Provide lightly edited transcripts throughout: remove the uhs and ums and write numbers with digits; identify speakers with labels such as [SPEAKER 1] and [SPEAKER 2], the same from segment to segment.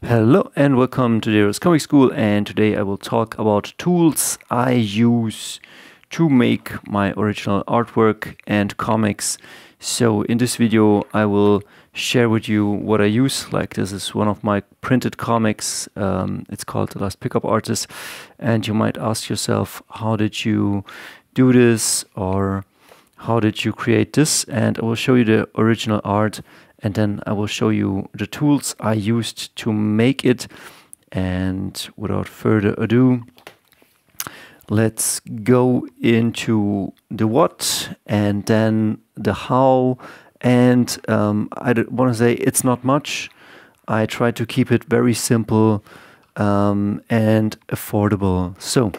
[SPEAKER 1] Hello and welcome to Radierer's Comic School, and today I will talk about tools I use to make my original artwork and comics. So in this video I will share with you what I use. Like, this is one of my printed comics. It's called The Last Pickup Artist, and you might ask yourself, how did you do this, or how did you create this? And I will show you the original art, and then I will show you the tools I used to make it. And without further ado, let's go into the what and then the how. And I want to say it's not much. I try to keep it very simple and affordable. So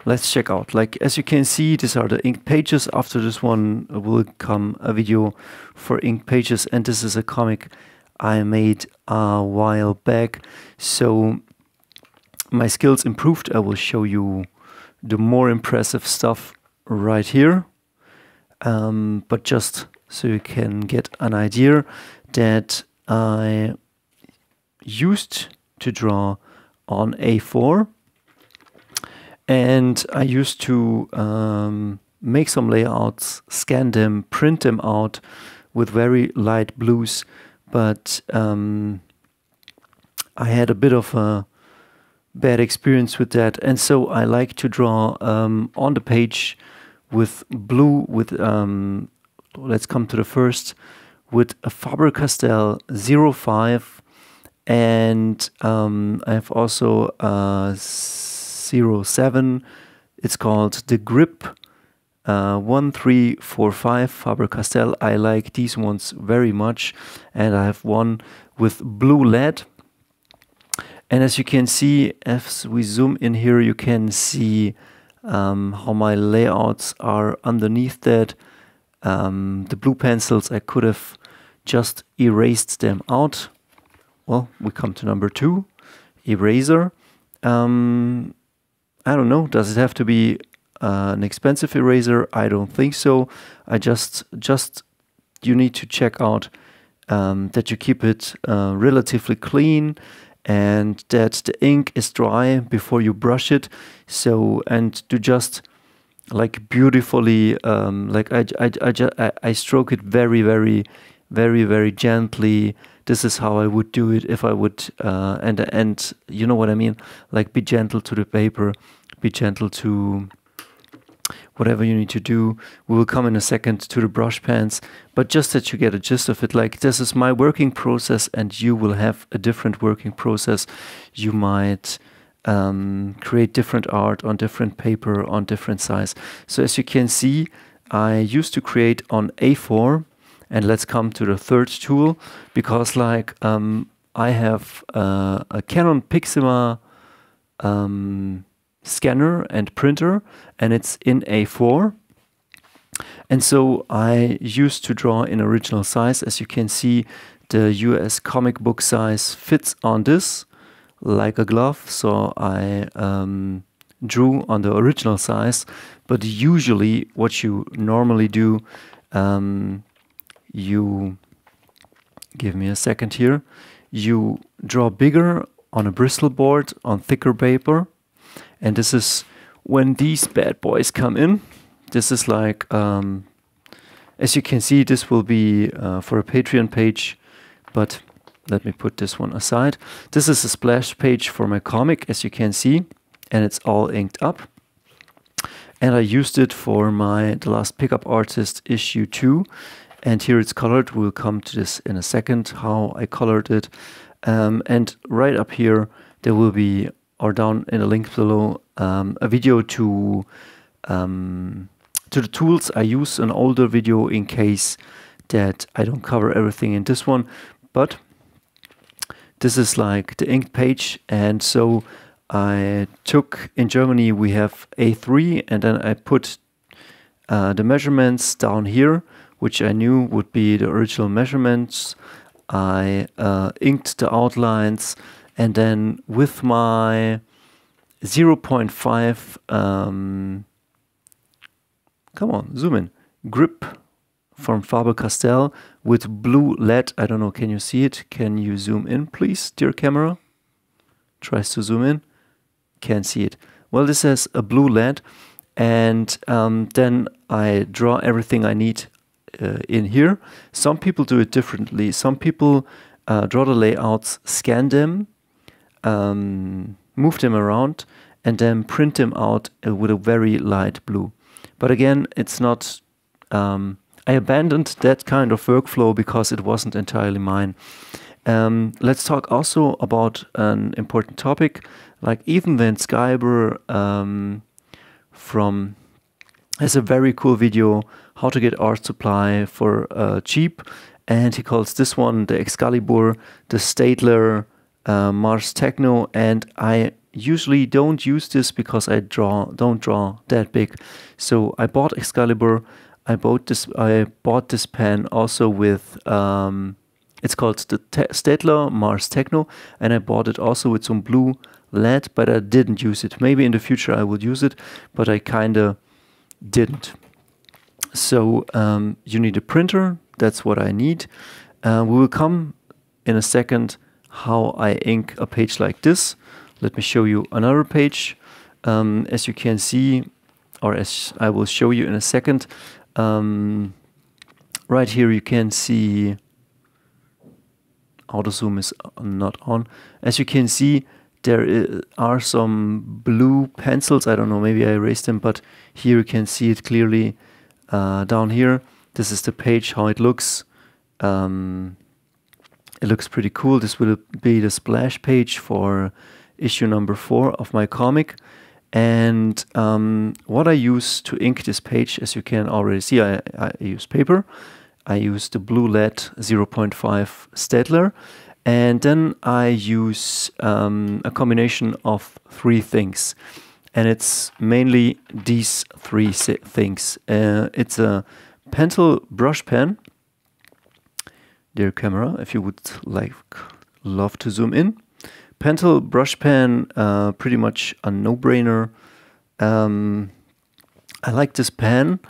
[SPEAKER 1] let's check out. Like, as you can see, these are the ink pages. After this one will come a video for ink pages, and this is a comic I made a while back. So my skills improved. I will show you the more impressive stuff right here. But just so you can get an idea that I used to draw on A4. And I used to make some layouts, scan them, print them out with very light blues. But I had a bit of a bad experience with that. And so I like to draw on the page with blue, with, let's come to the first, with a Faber Castel 05. And I have also 07. It's called the Grip 1345 Faber Castel. I like these ones very much, and I have one with blue lead. And as you can see, as we zoom in here, you can see how my layouts are underneath that. The blue pencils, I could have just erased them out. Well, we come to number 2, eraser. I don't know, does it have to be an expensive eraser? I don't think so. You need to check out that you keep it relatively clean, and that the ink is dry before you brush it. So, and to just like beautifully, like I stroke it very gently. This is how I would do it if I would, and you know what I mean? Like, be gentle to the paper, be gentle to whatever you need to do. We will come in a second to the brush pens, but just that you get a gist of it. Like, this is my working process, and you will have a different working process. You might create different art on different paper, on different size. So as you can see, I used to create on A4. And let's come to the third tool, because like I have a Canon Pigma scanner and printer, and it's in A4. And so I used to draw in original size. As you can see, the US comic book size fits on this like a glove. So I drew on the original size. But usually what you normally do, you give me a second here. You draw bigger on a Bristol board, on thicker paper. And this is when these bad boys come in. This is like, as you can see, this will be for a Patreon page, but let me put this one aside. This is a splash page for my comic, as you can see, and it's all inked up. And I used it for my The Last Pickup Artist issue 2. And here it's colored. We'll come to this in a second, how I colored it. And right up here, there will be, or down in the link below, a video to the tools I use, an older video, in case that I don't cover everything in this one. But this is like the ink page. And so I took, in Germany we have A3, and then I put the measurements down here, which I knew would be the original measurements. I inked the outlines, and then with my 0.5, come on, zoom in, grip from Faber Castel with blue LED. I don't know, can you see it? Can you zoom in, please, dear camera? Tries to zoom in. Can't see it. Well, this has a blue LED, and then I draw everything I need in here. Some people do it differently. Some people draw the layouts, scan them, move them around, and then print them out with a very light blue. But again, it's not, I abandoned that kind of workflow because it wasn't entirely mine. Let's talk also about an important topic, like even then Skyber has a very cool video how to get art supply for cheap, and he calls this one the Excalibur, the Staedler Mars Techno, and I usually don't use this because I don't draw that big. So I bought Excalibur. I bought this pen also with it's called the Staedler Mars Techno, and I bought it also with some blue LED, but I didn't use it. Maybe in the future I will use it, but I kinda didn't. So you need a printer. That's what I need. We will come in a second how I ink a page like this. Let me show you another page. As you can see, or as I will show you in a second, right here you can see, auto zoom is not on. As you can see, there are some blue pencils. I don't know, maybe I erased them, but here you can see it clearly down here. This is the page, how it looks. It looks pretty cool. This will be the splash page for issue number 4 of my comic. And what I use to ink this page, as you can already see, I use paper. I use the blue LED 0.5 Staedler. And then I use a combination of 3 things. And it's mainly these 3 things. It's a Pentel BRUSH PEN. Dear camera, if you would love to zoom in. Pentel BRUSH PEN, pretty much a no-brainer. I like this pen.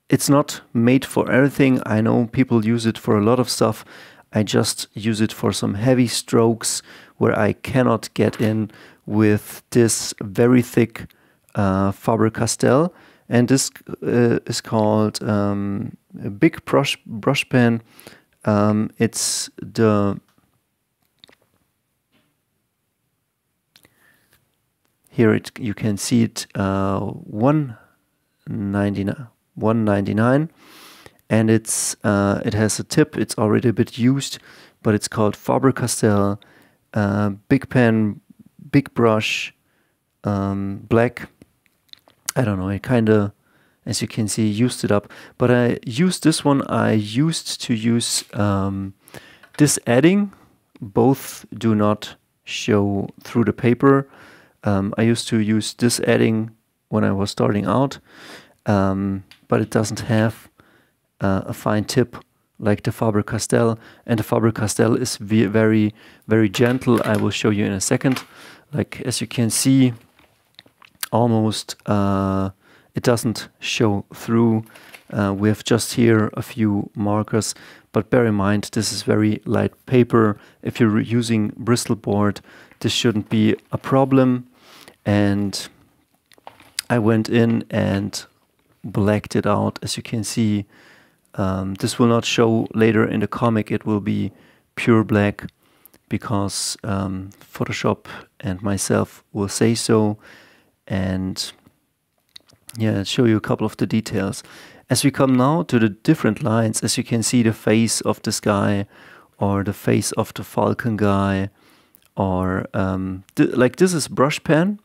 [SPEAKER 1] It's not made for everything. I know people use it for a lot of stuff. I just use it for some heavy strokes where I cannot get in with this very thick Faber Castel. And this is called a big brush pen. It's the here you can see it $1.99, and it's it has a tip. It's already a bit used, but it's called Faber Castel big pen, big brush, black. I don't know, I kinda, as you can see, used it up. But I used this one. I used to use this adding. Both do not show through the paper. I used to use this adding when I was starting out, but it doesn't have a fine tip like the Faber Castel. And the Faber Castel is very, very gentle. I will show you in a second. Like, as you can see, almost it doesn't show through. We have just here a few markers, but bear in mind this is very light paper. If you're using Bristol board, this shouldn't be a problem. And I went in and blacked it out. As you can see, this will not show later in the comic. It will be pure black because Photoshop and myself will say so. And yeah, I'll show you a couple of the details. As we come now to the different lines, as you can see, the face of this guy, or the face of the falcon guy, or like this is brush pen.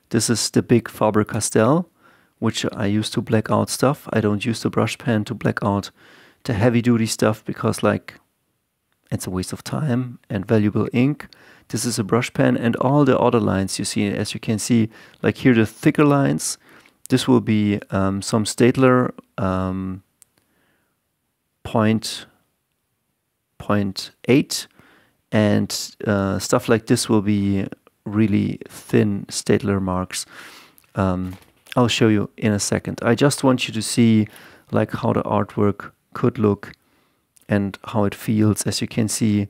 [SPEAKER 1] This is the big Faber Castel, which I use to black out stuff. I don't use the brush pen to black out the heavy duty stuff because, like, it's a waste of time and valuable ink. This is a brush pen, and all the other lines you see, as you can see, like here the thicker lines, this will be some Staedler .8, and stuff like this will be really thin Staedler marks. I'll show you in a second. I just want you to see like how the artwork could look and how it feels. As you can see,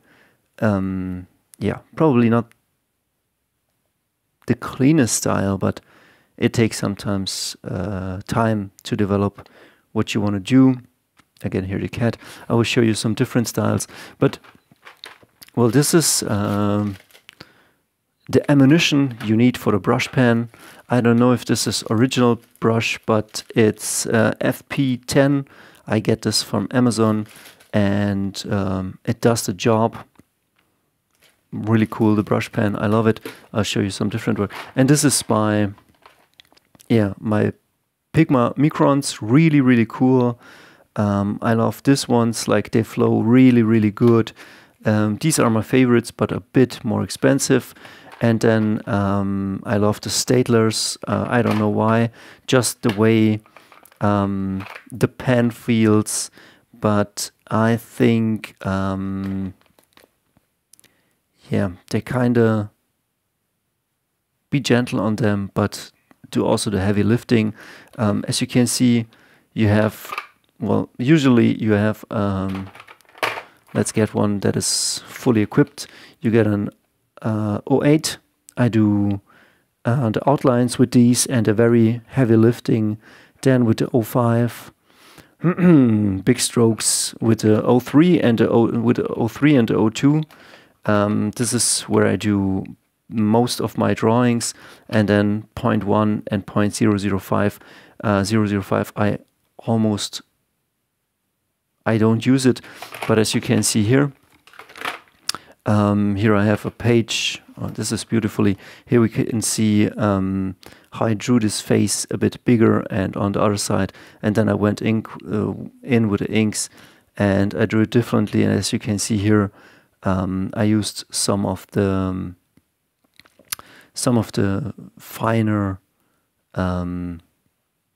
[SPEAKER 1] yeah, probably not the cleanest style, but it takes sometimes time to develop what you want to do. Again, here the cat. I will show you some different styles, but well, this is the ammunition you need for the brush pen. I don't know if this is original brush, but it's FP10. I get this from Amazon, and it does the job. Really cool, the brush pen. I love it. I'll show you some different work. And this is by, yeah, my Pigma Microns. Really, really cool. I love these ones. Like, they flow really, really good. These are my favorites, but a bit more expensive. And then I love the Staedlers. I don't know why, just the way the pen feels. But I think, yeah, they kind of be gentle on them, but do also the heavy lifting. As you can see, you have, well, usually you have, let's get one that is fully equipped. You get an 08. I do the outlines with these and a very heavy lifting. Then with the 05, big strokes with the 03 and with the 03 and the 02. This is where I do most of my drawings, and then 0.1 and 0.005. 005 I don't use it, but as you can see here, here I have a page. Oh, this is beautifully. Here we can see how I drew this face a bit bigger, and on the other side, and then I went in with the inks, and I drew it differently. And as you can see here, I used some of the finer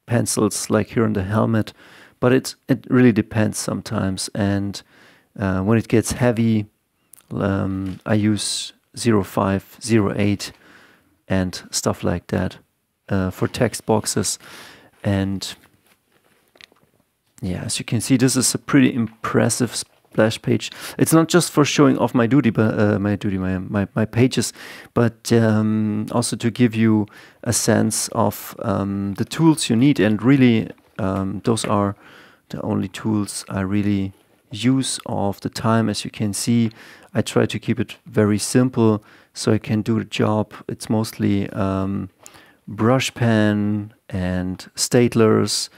[SPEAKER 1] pencils, like here on the helmet, but it really depends sometimes. And when it gets heavy, I use 05, 08 and stuff like that for text boxes. And yeah, as you can see, this is a pretty impressive splash page. It's not just for showing off my my pages, but also to give you a sense of the tools you need. And really, those are the only tools I really use all of the time. As you can see, I try to keep it very simple so I can do the job. It's mostly brush pen and Staedlers,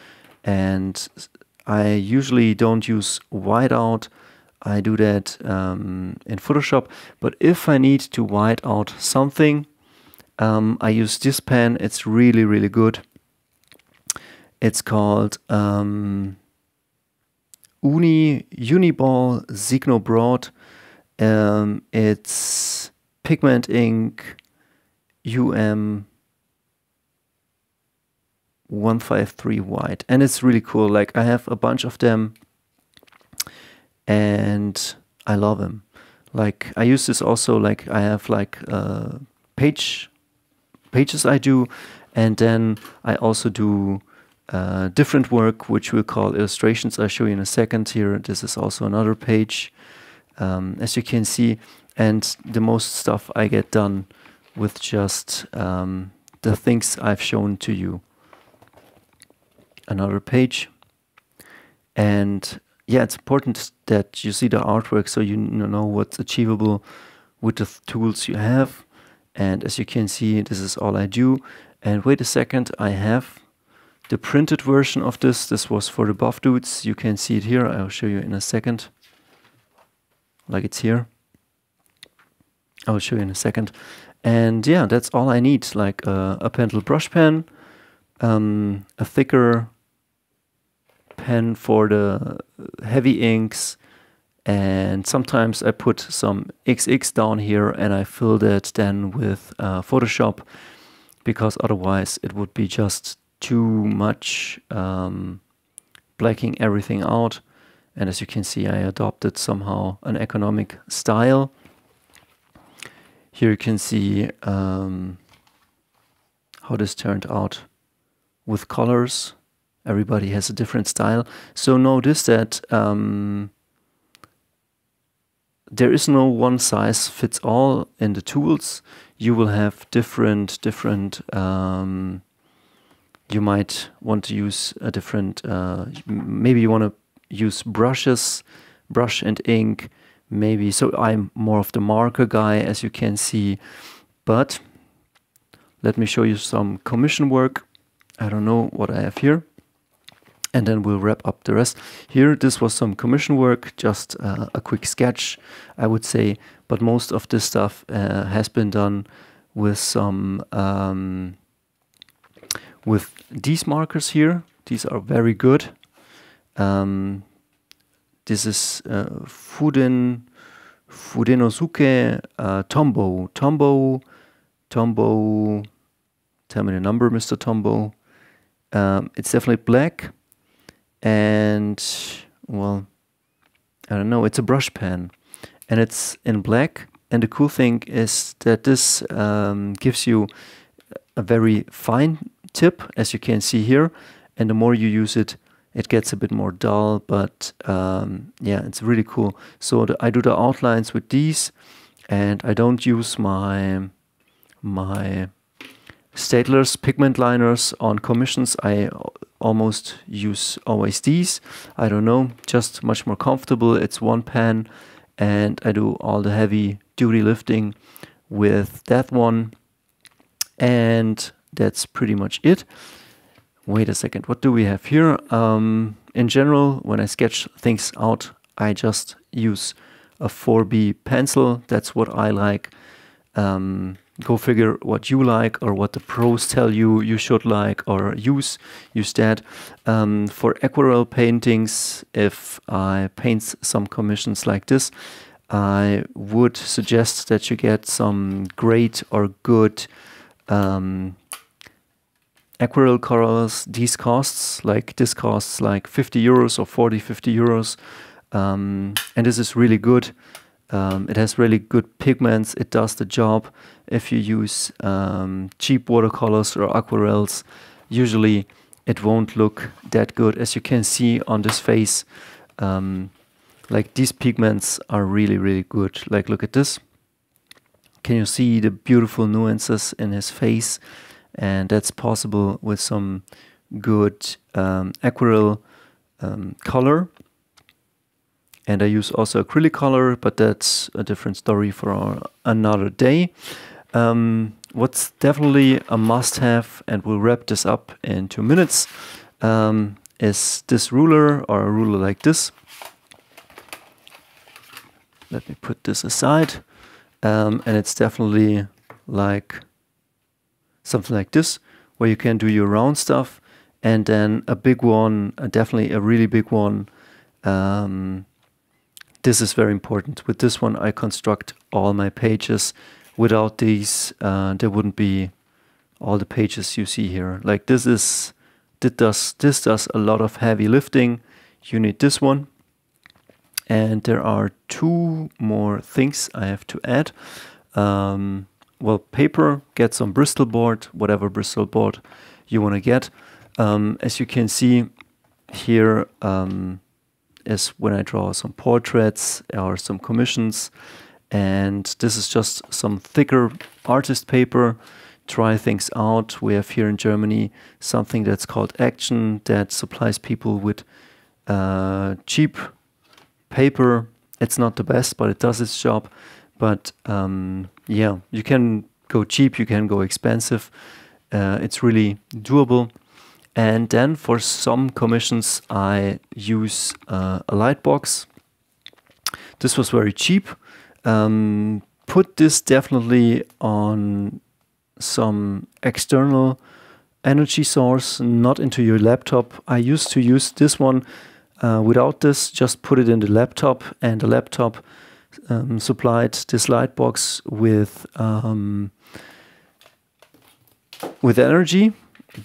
[SPEAKER 1] and I usually don't use whiteout. I do that in Photoshop, but if I need to white out something, I use this pen. It's really, really good. It's called Uniball Signo Broad. It's pigment ink UM153 white, and it's really cool. Like, I have a bunch of them and I love them. Like, I use this also, like, I have like pages I do, and then I also do different work which we'll call illustrations. I'll show you in a second. Here, this is also another page, as you can see, and the most stuff I get done with just the things I've shown to you. Another page, and yeah, it's important that you see the artwork so you know what's achievable with the tools you have. And as you can see, this is all I do. And wait a second, I have the printed version of this. This was for the buff dudes. You can see it here. I'll show you in a second. Like, it's here. I will show you in a second. And yeah, that's all I need. Like a Pentel brush pen, a thicker pen for the heavy inks, and sometimes I put some XX down here and I fill that then with Photoshop, because otherwise it would be just too much blacking everything out. And as you can see, I adopted somehow an economic style. Here you can see how this turned out with colors. Everybody has a different style. So notice that there is no one size fits all in the tools. You will have different you might want to use a different, maybe you want to use brushes, brush and ink, maybe. So I'm more of the marker guy, as you can see. But let me show you some commission work. I don't know what I have here. And then we'll wrap up the rest. Here, this was some commission work, just a quick sketch, I would say. But most of this stuff has been done with some, with these markers here. These are very good. This is Fudenosuke Tombow. Tell me the number, Mr. Tombow. It's definitely black. And, well, I don't know, it's a brush pen. And it's in black. And the cool thing is that this gives you a very fine tip, as you can see here. And the more you use it, it gets a bit more dull. But yeah, it's really cool. So I do the outlines with these. And I don't use my Staedler's pigment liners on commissions. I almost use always these. I don't know, just much more comfortable. It's one pen and I do all the heavy duty lifting with that one. And that's pretty much it. Wait a second, what do we have here? In general, when I sketch things out, I just use a 4B pencil. That's what I like. Go figure what you like or what the pros tell you you should like or use that. For aquarelle paintings, if I paint some commissions like this, I would suggest that you get some great or good aquarelle colors. This costs like 50 euros or 50 euros. And this is really good. It has really good pigments. It does the job. If you use cheap watercolors or aquarelles, usually it won't look that good. As you can see on this face, like these pigments are really, really good. Like look at this. Can you see the beautiful nuances in his face? And that's possible with some good aquarelle color. And I use also acrylic color, but that's a different story for another day. What's definitely a must-have, and we'll wrap this up in 2 minutes, is this ruler, or a ruler like this. Let me put this aside. And it's definitely like something like this, where you can do your round stuff. And then a big one, definitely a really big one. This is very important. With this one, I construct all my pages. Without these, there wouldn't be all the pages you see here. Like this does a lot of heavy lifting. You need this one. And there are 2 more things I have to add. Well, paper, get some Bristol board, whatever Bristol board you want to get. As you can see here, is when I draw some portraits or some commissions, and this is just some thicker artist paper. Try things out. We have here in Germany something that's called Action that supplies people with cheap paper. It's not the best, but it does its job. But yeah, you can go cheap, you can go expensive. It's really doable. And then for some commissions, I use a light box. This was very cheap. Put this definitely on some external energy source, not into your laptop. I used to use this one without this, just put it in the laptop, and the laptop supplied this light box with energy,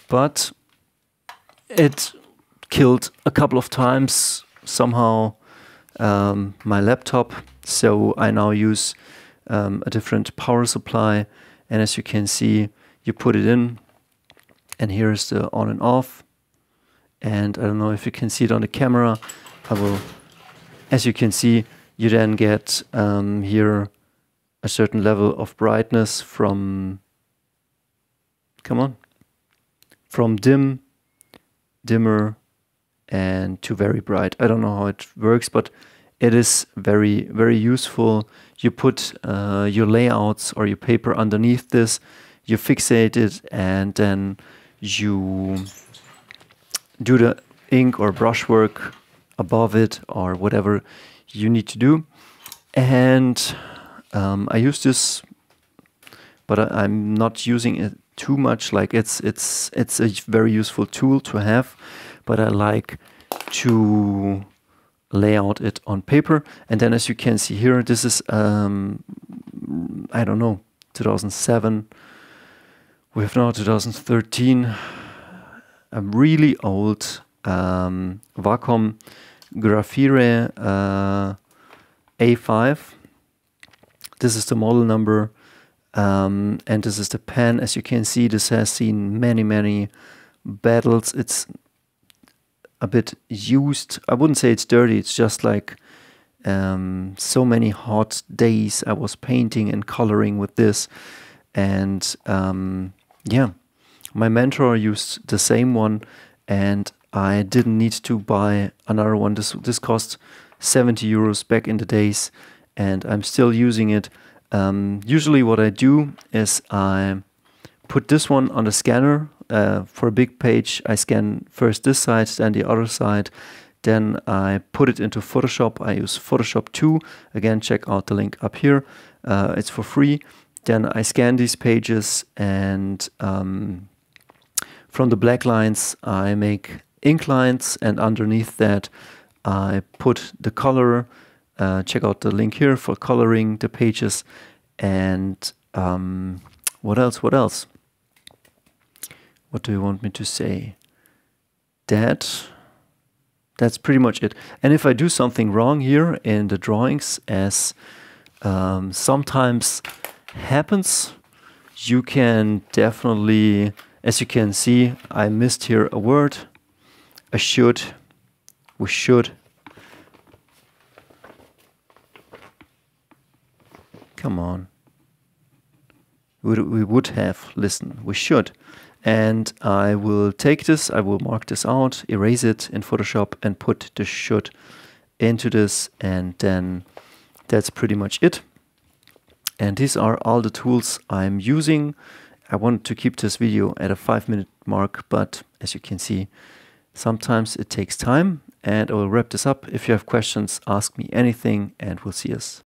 [SPEAKER 1] but it killed a couple of times somehow my laptop, so I now use a different power supply. And as you can see, you put it in, and here's the on and off, and I don't know if you can see it on the camera. I will, as you can see, you then get here a certain level of brightness from, from dim, dimmer, and to very bright. I don't know how it works, but it is very, very useful. You put your layouts or your paper underneath this, you fixate it, and then you do the ink or brushwork above it or whatever you need to do. And I use this, but I'm not using it too much. Like it's a very useful tool to have, but I like to lay out it on paper. And then, as you can see here, this is I don't know, 2007. We have now 2013. A really old Wacom Graphictablet A5. This is the model number, and this is the pen. As you can see, this has seen many battles. It's a bit used. I wouldn't say it's dirty. It's just like so many hot days I was painting and coloring with this, and yeah, my mentor used the same one, and I didn't need to buy another one. This cost 70 euros back in the days, and I'm still using it. Usually what I do is I put this one on the scanner. For a big page, I scan first this side, then the other side. Then I put it into Photoshop. I use Photoshop 2. Again, check out the link up here. It's for free. Then I scan these pages, and from the black lines I make ink lines, and underneath that I put the color. Check out the link here for coloring the pages. And what else? What do you want me to say? That's pretty much it. And if I do something wrong here in the drawings, as sometimes happens, you can definitely, as you can see, I missed here a word. A should. We should. Come on. We would have, listen, we should. And I will take this, I will mark this out, erase it in Photoshop, and put the should into this, and then that's pretty much it. And these are all the tools I'm using. I want to keep this video at a 5-minute mark, but as you can see, sometimes it takes time. And I will wrap this up. If you have questions, ask me anything, and we'll see us.